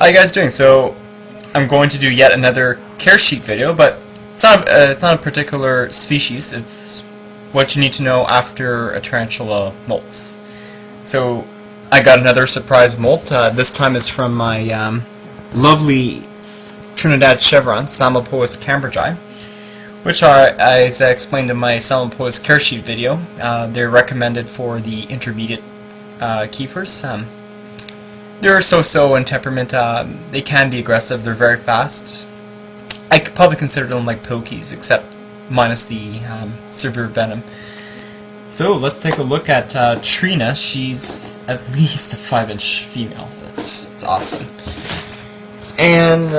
How you guys doing? So I'm going to do yet another care sheet video, but it's not a particular species. It's what you need to know after a tarantula molts. So I got another surprise molt. This time is from my lovely Trinidad chevron, Psalmopoeus cambridgei, which are, as I explained in my Psalmopoeus care sheet video, they're recommended for the intermediate keepers. They're so-so in temperament. They can be aggressive. They're very fast. I could probably consider them like pokies, except minus the severe venom. So let's take a look at Trina. She's at least a 5-inch female. It's awesome. And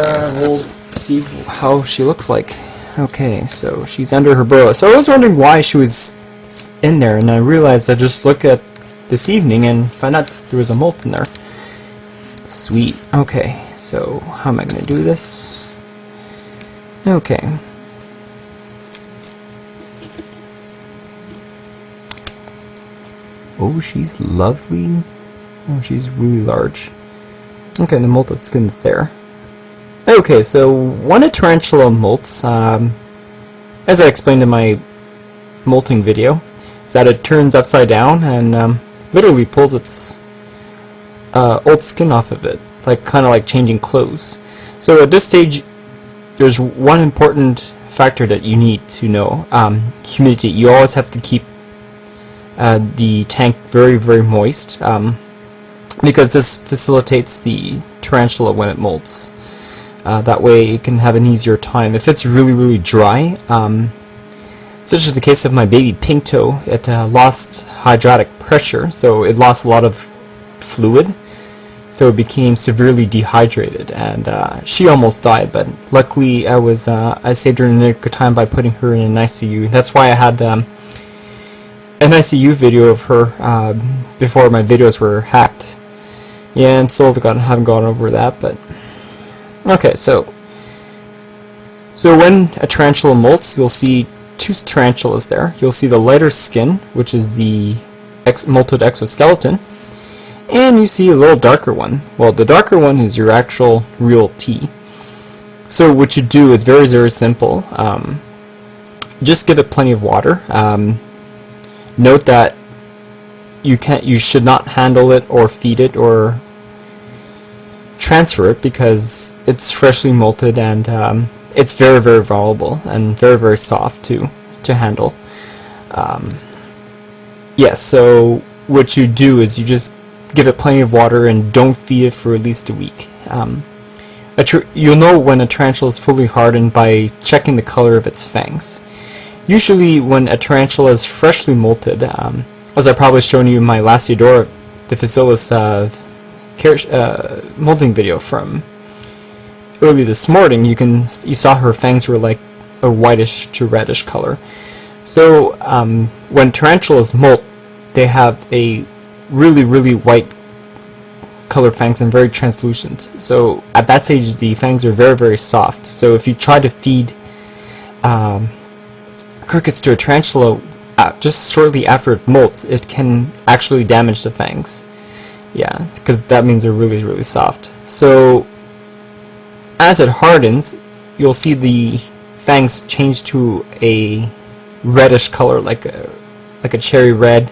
we'll see how she looks like. Okay, so she's under her burrow. So I was wondering why she was in there, and I realized I just looked at this evening and found out there was a molt in there. Sweet. Okay, so how am I going to do this? Okay. Oh, she's lovely. Oh, she's really large. Okay, the molted skin's there. Okay, so when a tarantula molts, as I explained in my molting video, is that it turns upside down and literally pulls its old skin off of it, kind of like changing clothes. So at this stage, there's one important factor that you need to know: humidity. You always have to keep the tank very, very moist, because this facilitates the tarantula when it molts. That way it can have an easier time. If it's really, really dry, such as the case of my baby pink toe, it lost hydraulic pressure, so it lost a lot of fluid, so it became severely dehydrated, and she almost died, but luckily I saved her in a nick of time by putting her in an ICU. That's why I had an ICU video of her before my videos were hacked. Yeah, I'm still haven't gone over that, but okay, so when a tarantula molts, you'll see two tarantulas there. You'll see the lighter skin, which is the molted exoskeleton, and you see a little darker one. Well, the darker one is your actual real T. So what you do is very, very simple. Just give it plenty of water. Note that you should not handle it or feed it or transfer it, because it's freshly molted and it's very, very volatile and very, very soft to handle. Yes, so what you do is you just give it plenty of water and don't feed it for at least a week. You'll know when a tarantula is fully hardened by checking the color of its fangs. Usually when a tarantula is freshly molted, as I probably shown you in my Lasiodora difficilis molting video from early this morning, you saw her fangs were like a whitish to reddish color. So when tarantulas molt, they have a really, really white color fangs and very translucent. So at that stage, the fangs are very, very soft. So if you try to feed crickets to a tarantula just shortly after it molts, it can actually damage the fangs. Yeah, because that means they're really, really soft. So as it hardens, you'll see the fangs change to a reddish color, like a cherry red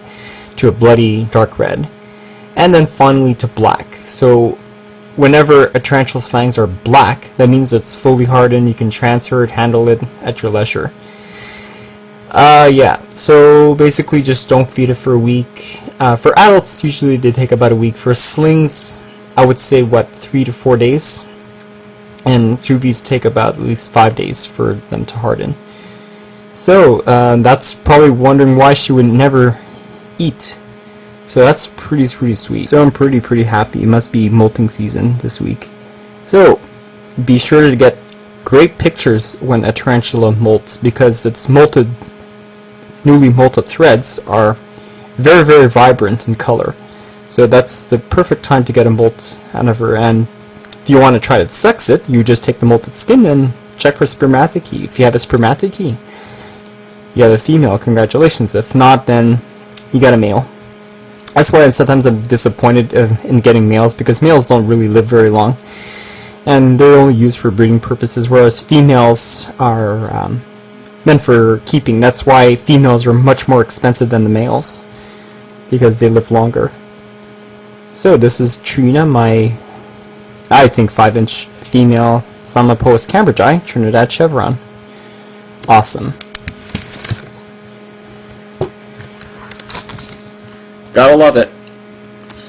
to a bloody dark red, and then finally to black. So whenever a tarantula's fangs are black, that means it's fully hardened. You can transfer it, handle it at your leisure. Yeah, so basically just don't feed it for a week. For adults, usually they take about a week. For slings, I would say 3 to 4 days, and juvies take about at least 5 days for them to harden. So that's probably wondering why she would never eat. So that's pretty sweet. So I'm pretty happy. It must be molting season this week. So be sure to get great pictures when a tarantula molts, because its newly molted threads are very, very vibrant in color. So that's the perfect time to get a molt out of her. And if you want to try to sex it, you just take the molted skin and check for spermathecae. If you have a spermathecae, you have a female. Congratulations. If not, then you got a male. That's why sometimes I'm disappointed in getting males, because males don't really live very long. and they're only used for breeding purposes, whereas females are meant for keeping. That's why females are much more expensive than the males, because they live longer. So this is Trina, my, I think, 5-inch female Samapoas cambridgei, Trinidad chevron. Awesome. Gotta love it.